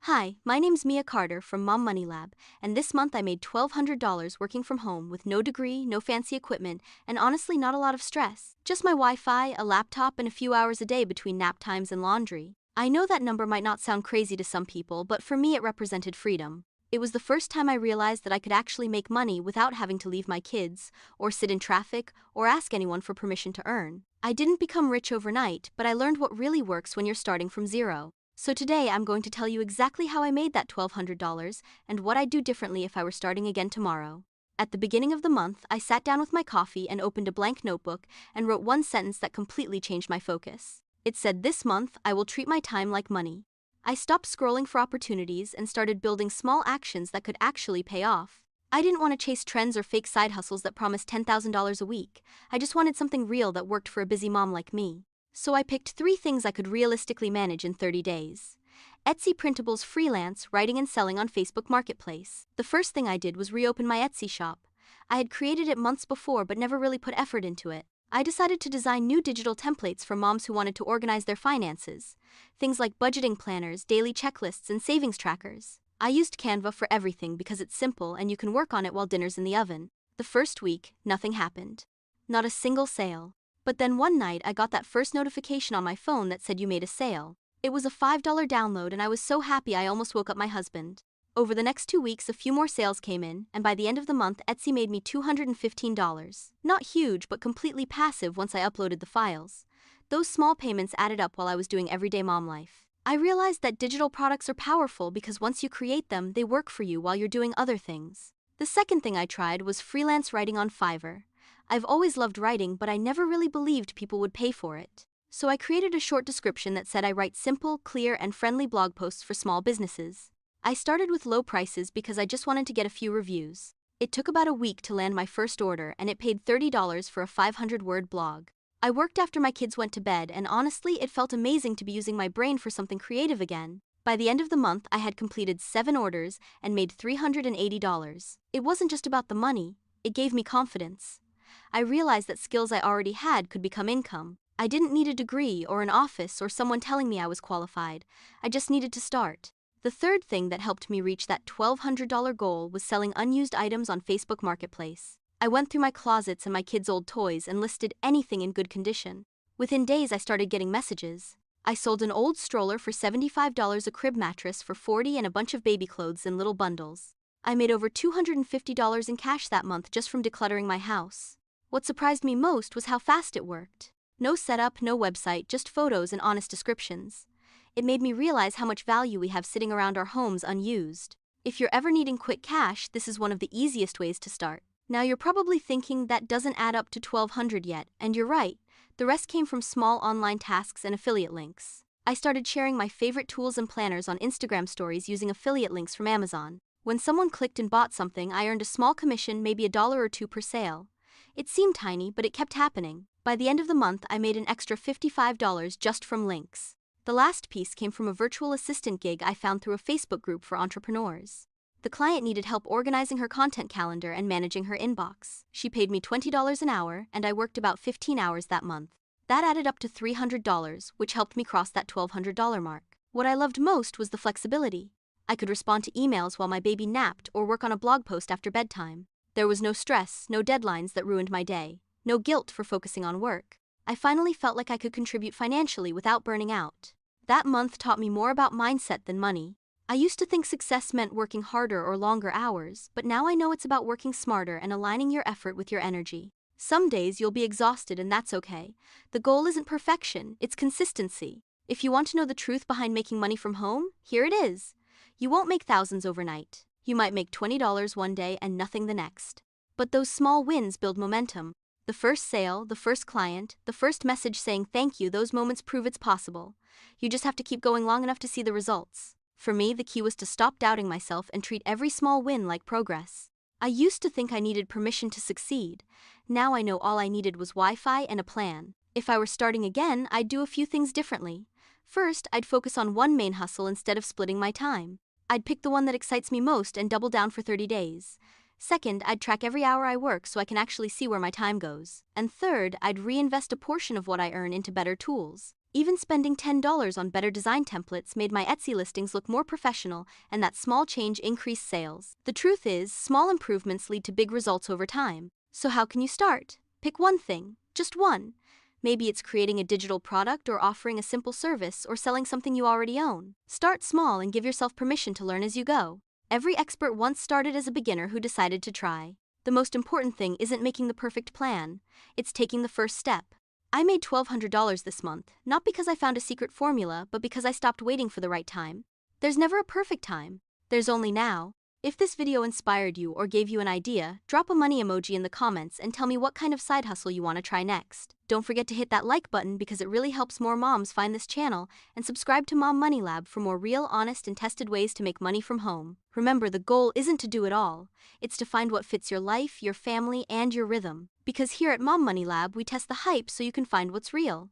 Hi, my name's Mia Carter from Mom Money Lab, and this month I made $1,200 working from home with no degree, no fancy equipment, and honestly not a lot of stress. Just my Wi-Fi, a laptop, and a few hours a day between nap times and laundry. I know that number might not sound crazy to some people, but for me it represented freedom. It was the first time I realized that I could actually make money without having to leave my kids, or sit in traffic, or ask anyone for permission to earn. I didn't become rich overnight, but I learned what really works when you're starting from zero. So today I'm going to tell you exactly how I made that $1,200 and what I'd do differently if I were starting again tomorrow. At the beginning of the month, I sat down with my coffee and opened a blank notebook and wrote one sentence that completely changed my focus. It said, "This month, I will treat my time like money." I stopped scrolling for opportunities and started building small actions that could actually pay off. I didn't want to chase trends or fake side hustles that promised $10,000 a week. I just wanted something real that worked for a busy mom like me. So I picked 3 things I could realistically manage in 30 days. Etsy printables, freelance, writing and selling on Facebook Marketplace. The first thing I did was reopen my Etsy shop. I had created it months before but never really put effort into it. I decided to design new digital templates for moms who wanted to organize their finances. Things like budgeting planners, daily checklists, and savings trackers. I used Canva for everything because it's simple and you can work on it while dinner's in the oven. The first week, nothing happened. Not a single sale. But then one night I got that first notification on my phone that said you made a sale. It was a $5 download and I was so happy I almost woke up my husband. Over the next 2 weeks a few more sales came in, and by the end of the month Etsy made me $215. Not huge but completely passive once I uploaded the files. Those small payments added up while I was doing everyday mom life. I realized that digital products are powerful because once you create them, they work for you while you're doing other things. The second thing I tried was freelance writing on Fiverr. I've always loved writing, but I never really believed people would pay for it. So I created a short description that said I write simple, clear, and friendly blog posts for small businesses. I started with low prices because I just wanted to get a few reviews. It took about a week to land my first order, and it paid $30 for a 500-word blog. I worked after my kids went to bed, and honestly, it felt amazing to be using my brain for something creative again. By the end of the month, I had completed 7 orders and made $380. It wasn't just about the money, it gave me confidence. I realized that skills I already had could become income. I didn't need a degree or an office or someone telling me I was qualified. I just needed to start. The third thing that helped me reach that $1,200 goal was selling unused items on Facebook Marketplace. I went through my closets and my kids' old toys and listed anything in good condition. Within days I started getting messages. I sold an old stroller for $75, a crib mattress for $40, and a bunch of baby clothes in little bundles. I made over $250 in cash that month just from decluttering my house. What surprised me most was how fast it worked. No setup, no website, just photos and honest descriptions. It made me realize how much value we have sitting around our homes unused. If you're ever needing quick cash, this is one of the easiest ways to start. Now you're probably thinking that doesn't add up to $1,200 yet, and you're right. The rest came from small online tasks and affiliate links. I started sharing my favorite tools and planners on Instagram stories using affiliate links from Amazon. When someone clicked and bought something, I earned a small commission, maybe $1 or $2 per sale. It seemed tiny, but it kept happening. By the end of the month, I made an extra $55 just from links. The last piece came from a virtual assistant gig I found through a Facebook group for entrepreneurs. The client needed help organizing her content calendar and managing her inbox. She paid me $20 an hour, and I worked about 15 hours that month. That added up to $300, which helped me cross that $1,200 mark. What I loved most was the flexibility. I could respond to emails while my baby napped or work on a blog post after bedtime. There was no stress, no deadlines that ruined my day, no guilt for focusing on work. I finally felt like I could contribute financially without burning out. That month taught me more about mindset than money. I used to think success meant working harder or longer hours, but now I know it's about working smarter and aligning your effort with your energy. Some days you'll be exhausted, and that's okay. The goal isn't perfection, it's consistency. If you want to know the truth behind making money from home, here it is. You won't make thousands overnight. You might make $20 one day and nothing the next. But those small wins build momentum. The first sale, the first client, the first message saying thank you, those moments prove it's possible. You just have to keep going long enough to see the results. For me, the key was to stop doubting myself and treat every small win like progress. I used to think I needed permission to succeed. Now I know all I needed was Wi-Fi and a plan. If I were starting again, I'd do a few things differently. First, I'd focus on one main hustle instead of splitting my time. I'd pick the one that excites me most and double down for 30 days. Second, I'd track every hour I work so I can actually see where my time goes. And third, I'd reinvest a portion of what I earn into better tools. Even spending $10 on better design templates made my Etsy listings look more professional, and that small change increased sales. The truth is, small improvements lead to big results over time. So how can you start? Pick one thing, just one. Maybe it's creating a digital product or offering a simple service or selling something you already own. Start small and give yourself permission to learn as you go. Every expert once started as a beginner who decided to try. The most important thing isn't making the perfect plan, it's taking the first step. I made $1,200 this month, not because I found a secret formula, but because I stopped waiting for the right time. There's never a perfect time. There's only now. If this video inspired you or gave you an idea, drop a money emoji in the comments and tell me what kind of side hustle you want to try next. Don't forget to hit that like button because it really helps more moms find this channel, and subscribe to Mom Money Lab for more real, honest, and tested ways to make money from home. Remember, the goal isn't to do it all. It's to find what fits your life, your family, and your rhythm. Because here at Mom Money Lab, we test the hype so you can find what's real.